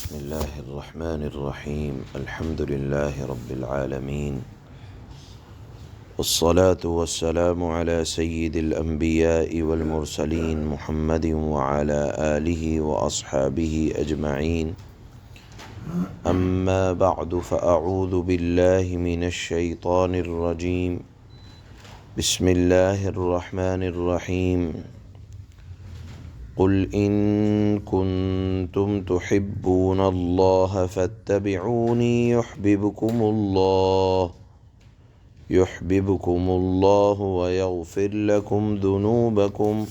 بسم الله الرحمن الرحيم الحمد لله رب العالمين والصلاة والسلام على سيد الأنبياء والمرسلين محمد وعلى آله وأصحابه أجمعين أما بعد فأعوذ بالله من الشيطان الرجيم بسم الله الرحمن الرحيم قل إن كنتم تحبون الله فاتبعوني يحببكم الله ويغفر لكم ذنوبكم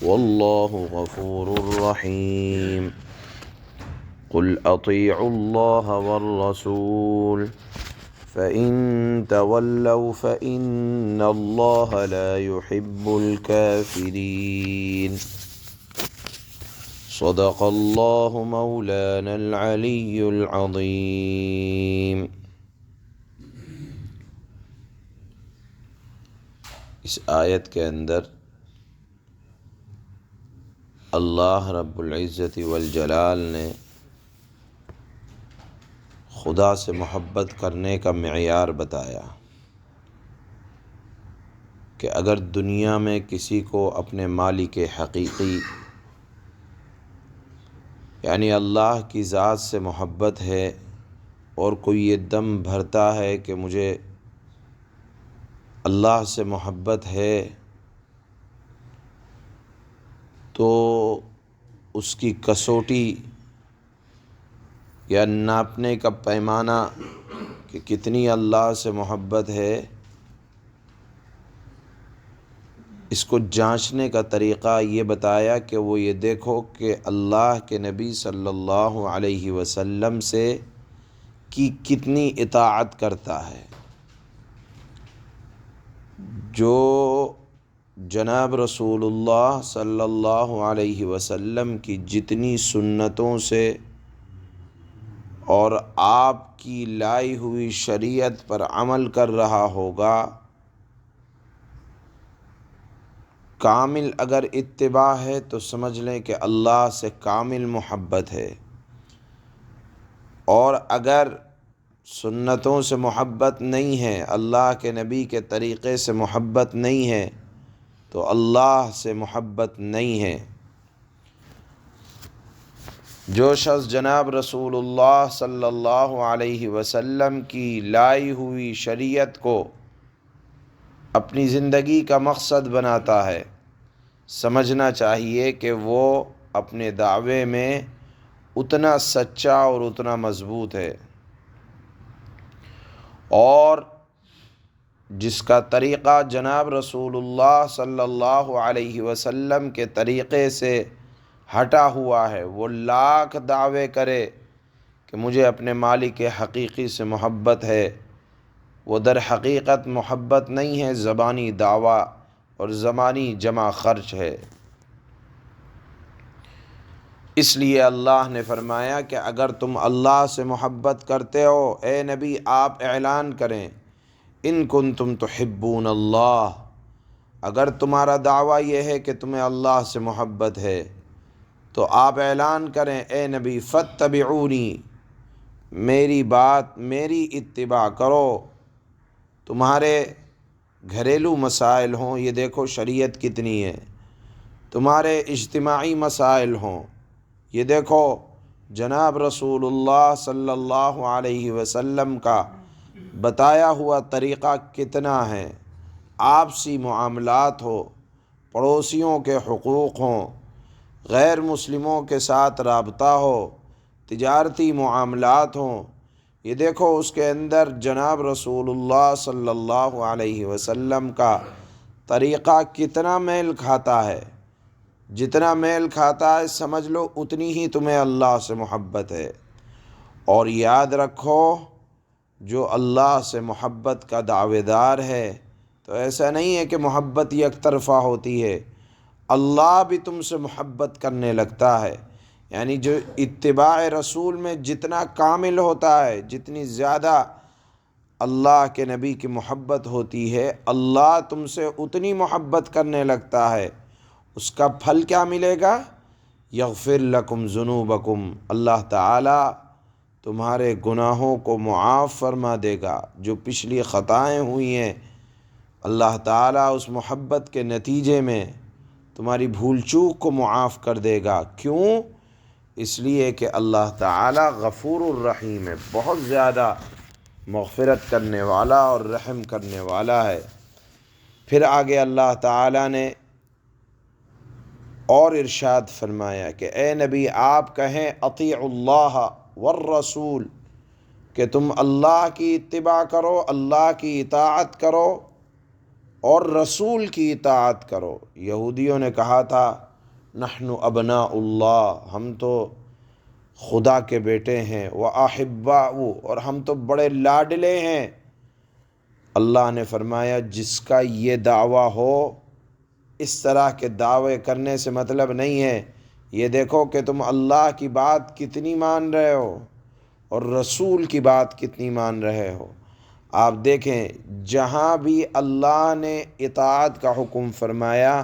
والله غفور رحيم قل أطيعوا الله والرسول فإن تولوا فإن الله لا يحب الكافرين صدق اللہ مولانا العلی العظیم۔ اس آیت کے اندر اللہ رب العزت والجلال نے خدا سے محبت کرنے کا معیار بتایا کہ اگر دنیا میں کسی کو اپنے مالک حقیقی یعنی اللہ کی ذات سے محبت ہے اور کوئی یہ دم بھرتا ہے کہ مجھے اللہ سے محبت ہے، تو اس کی کسوٹی یا ناپنے کا پیمانہ کہ کتنی اللہ سے محبت ہے، اس کو جانچنے کا طریقہ یہ بتایا کہ وہ یہ دیکھو کہ اللہ کے نبی صلی اللہ علیہ وسلم سے کی کتنی اطاعت کرتا ہے۔ جو جناب رسول اللہ صلی اللہ علیہ وسلم کی جتنی سنتوں سے اور آپ کی لائی ہوئی شریعت پر عمل کر رہا ہوگا، کامل اگر اتباع ہے تو سمجھ لیں کہ اللہ سے کامل محبت ہے، اور اگر سنتوں سے محبت نہیں ہے، اللہ کے نبی کے طریقے سے محبت نہیں ہے، تو اللہ سے محبت نہیں ہے۔ جو شخص جناب رسول اللہ صلی اللہ علیہ وسلم کی لائی ہوئی شریعت کو اپنی زندگی کا مقصد بناتا ہے، سمجھنا چاہیے کہ وہ اپنے دعوے میں اتنا سچا اور اتنا مضبوط ہے، اور جس کا طریقہ جناب رسول اللہ صلی اللہ علیہ وسلم کے طریقے سے ہٹا ہوا ہے، وہ لاکھ دعوے کرے کہ مجھے اپنے مالک حقیقی سے محبت ہے، وہ در حقیقت محبت نہیں ہے، زبانی دعویٰ اور زمانی جمع خرچ ہے۔ اس لیے اللہ نے فرمایا کہ اگر تم اللہ سے محبت کرتے ہو، اے نبی آپ اعلان کریں ان کنتم تحبون اللہ، اگر تمہارا دعویٰ یہ ہے کہ تمہیں اللہ سے محبت ہے تو آپ اعلان کریں اے نبی فاتبعونی، میری بات میری اتباع کرو۔ تمہارے گھریلو مسائل ہوں، یہ دیکھو شریعت کتنی ہے، تمہارے اجتماعی مسائل ہوں، یہ دیکھو جناب رسول اللہ صلی اللہ علیہ وسلم کا بتایا ہوا طریقہ کتنا ہے، آپسی معاملات ہو، پڑوسیوں کے حقوق ہوں، غیر مسلموں کے ساتھ رابطہ ہو، تجارتی معاملات ہوں، یہ دیکھو اس کے اندر جناب رسول اللہ صلی اللہ علیہ وسلم کا طریقہ کتنا میل کھاتا ہے۔ جتنا میل کھاتا ہے سمجھ لو اتنی ہی تمہیں اللہ سے محبت ہے۔ اور یاد رکھو جو اللہ سے محبت کا دعوے دار ہے تو ایسا نہیں ہے کہ محبت یک طرفہ ہوتی ہے، اللہ بھی تم سے محبت کرنے لگتا ہے۔ یعنی جو اتباع رسول میں جتنا کامل ہوتا ہے، جتنی زیادہ اللہ کے نبی کی محبت ہوتی ہے، اللہ تم سے اتنی محبت کرنے لگتا ہے۔ اس کا پھل کیا ملے گا؟ یغفر لکم ذنوبکم، اللہ تعالی تمہارے گناہوں کو معاف فرما دے گا، جو پچھلی خطائیں ہوئی ہیں اللہ تعالیٰ اس محبت کے نتیجے میں تمہاری بھول چوک کو معاف کر دے گا۔ کیوں؟ اس لیے کہ اللہ تعالیٰ غفور الرحیم ہے، بہت زیادہ مغفرت کرنے والا اور رحم کرنے والا ہے۔ پھر آگے اللہ تعالیٰ نے اور ارشاد فرمایا کہ اے نبی آپ کہیں اطیعوا اللہ والرسول، کہ تم اللہ کی اتباع کرو، اللہ کی اطاعت کرو اور رسول کی اطاعت کرو۔ یہودیوں نے کہا تھا نحن ابناء اللہ، ہم تو خدا کے بیٹے ہیں، وَأَحِبَّاؤُ، اور ہم تو بڑے لاڈلے ہیں۔ اللہ نے فرمایا جس کا یہ دعویٰ ہو، اس طرح کے دعوے کرنے سے مطلب نہیں ہے یہ دیکھو کہ تم اللہ کی بات کتنی مان رہے ہو اور رسول کی بات کتنی مان رہے ہو۔ آپ دیکھیں جہاں بھی اللہ نے اطاعت کا حکم فرمایا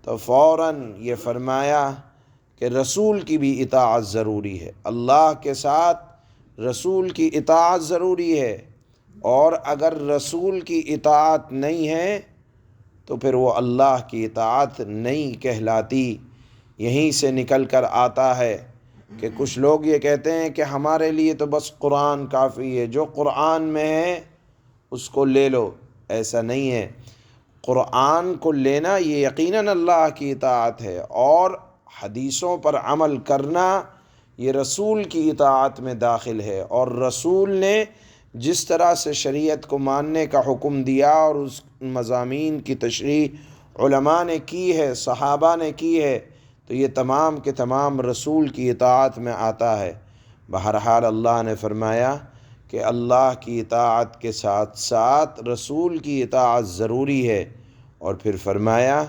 تو فوراً یہ فرمایا کہ رسول کی بھی اطاعت ضروری ہے، اللہ کے ساتھ رسول کی اطاعت ضروری ہے، اور اگر رسول کی اطاعت نہیں ہے تو پھر وہ اللہ کی اطاعت نہیں کہلاتی۔ یہیں سے نکل کر آتا ہے کہ کچھ لوگ یہ کہتے ہیں کہ ہمارے لیے تو بس قرآن کافی ہے، جو قرآن میں ہے اس کو لے لو۔ ایسا نہیں ہے، قرآن کو لینا یہ یقیناً اللہ کی اطاعت ہے، اور حدیثوں پر عمل کرنا یہ رسول کی اطاعت میں داخل ہے، اور رسول نے جس طرح سے شریعت کو ماننے کا حکم دیا اور اس مضامین کی تشریح علماء نے کی ہے، صحابہ نے کی ہے، تو یہ تمام کے تمام رسول کی اطاعت میں آتا ہے۔ بہرحال اللہ نے فرمایا کہ اللہ کی اطاعت کے ساتھ ساتھ رسول کی اطاعت ضروری ہے، اور پھر فرمایا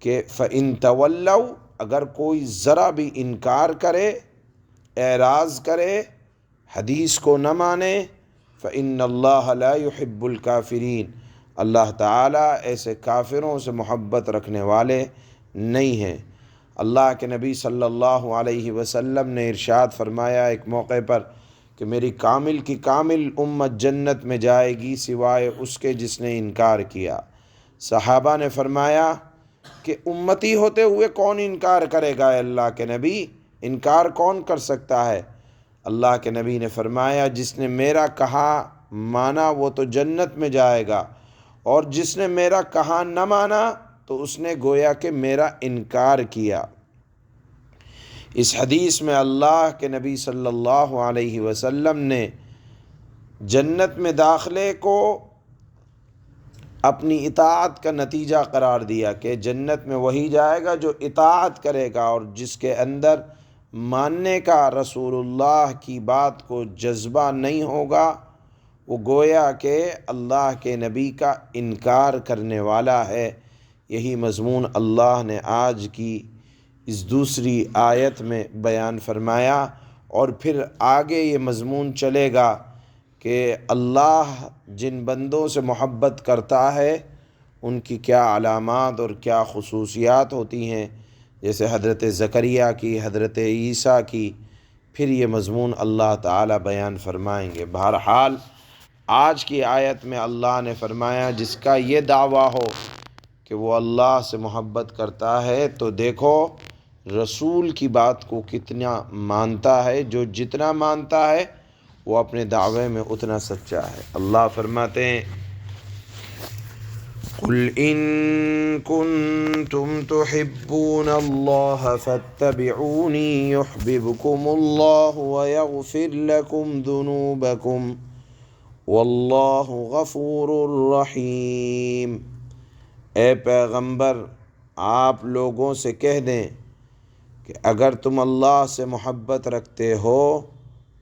کہ فَإِن تَوَلَّوْا، اگر کوئی ذرا بھی انکار کرے، اعراض کرے، حدیث کو نہ مانے، فَإِنَّ اللَّهَ لَا يُحِبُّ الْكَافِرِينَ، اللہ تعالیٰ ایسے کافروں سے محبت رکھنے والے نہیں ہیں۔ اللہ کے نبی صلی اللہ علیہ وسلم نے ارشاد فرمایا ایک موقع پر کہ میری کامل کی کامل امت جنت میں جائے گی سوائے اس کے جس نے انکار کیا۔ صحابہ نے فرمایا کہ امتی ہوتے ہوئے کون انکار کرے گا اے اللہ کے نبی، انکار کون کر سکتا ہے؟ اللہ کے نبی نے فرمایا جس نے میرا کہا مانا وہ تو جنت میں جائے گا، اور جس نے میرا کہا نہ مانا تو اس نے گویا کہ میرا انکار کیا۔ اس حدیث میں اللہ کے نبی صلی اللہ علیہ وسلم نے جنت میں داخلے کو اپنی اطاعت کا نتیجہ قرار دیا کہ جنت میں وہی جائے گا جو اطاعت کرے گا، اور جس کے اندر ماننے کا رسول اللہ کی بات کو جذبہ نہیں ہوگا وہ گویا کہ اللہ کے نبی کا انکار کرنے والا ہے۔ یہی مضمون اللہ نے آج کی اس دوسری آیت میں بیان فرمایا، اور پھر آگے یہ مضمون چلے گا کہ اللہ جن بندوں سے محبت کرتا ہے ان کی کیا علامات اور کیا خصوصیات ہوتی ہیں، جیسے حضرت زکریا کی، حضرت عیسیٰ کی، پھر یہ مضمون اللہ تعالیٰ بیان فرمائیں گے۔ بہرحال آج کی آیت میں اللہ نے فرمایا جس کا یہ دعویٰ ہو کہ وہ اللہ سے محبت کرتا ہے تو دیکھو رسول کی بات کو کتنا مانتا ہے، جو جتنا مانتا ہے وہ اپنے دعوے میں اتنا سچا ہے۔ اللہ فرماتے ہیں قُلْ إِن كُنتُمْ تُحِبُّونَ اللَّهَ فَاتَّبِعُونِي يُحْبِبْكُمُ اللَّهُ وَيَغْفِرْ لَكُمْ ذُنُوبَكُمْ وَاللَّهُ غَفُورٌ رَحِيمٌ۔ اے پیغمبر آپ لوگوں سے کہہ دیں کہ اگر تم اللہ سے محبت رکھتے ہو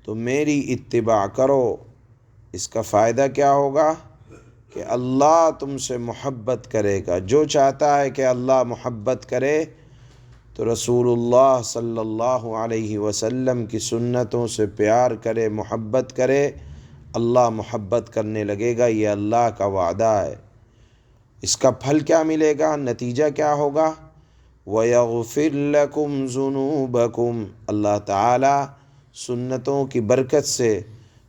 تو میری اتباع کرو۔ اس کا فائدہ کیا ہوگا کہ اللہ تم سے محبت کرے گا۔ جو چاہتا ہے کہ اللہ محبت کرے تو رسول اللہ صلی اللہ علیہ وسلم کی سنتوں سے پیار کرے، محبت کرے، اللہ محبت کرنے لگے گا۔ یہ اللہ کا وعدہ ہے۔ اس کا پھل کیا ملے گا، نتیجہ کیا ہوگا؟ وَيَغْفِرْ لَكُمْ ذُنُوبَكُمْ، اللہ تعالیٰ سنتوں کی برکت سے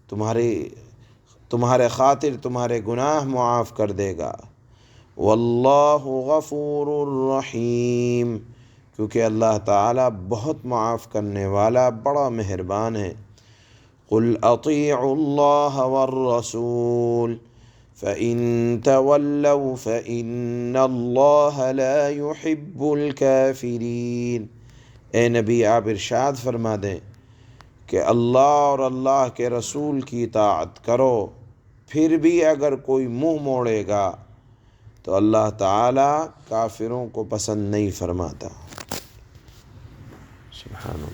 تمہارے خاطر تمہارے گناہ معاف کر دے گا۔ واللہ غفور الرحیم، کیونکہ اللہ تعالیٰ بہت معاف کرنے والا بڑا مہربان ہے۔ قُلْ أَطِيعُوا اللَّهَ وَالرَّسُولَ فَإِن تَوَلَّوْا فَإِنَّ اللَّهَ لَا يُحِبُّ الْكَافِرِينَ، اے نبی آپ ارشاد فرما دیں کہ اللہ اور اللہ کے رسول کی اطاعت کرو، پھر بھی اگر کوئی منہ موڑے گا تو اللہ تعالیٰ کافروں کو پسند نہیں فرماتا۔ سبحان اللہ۔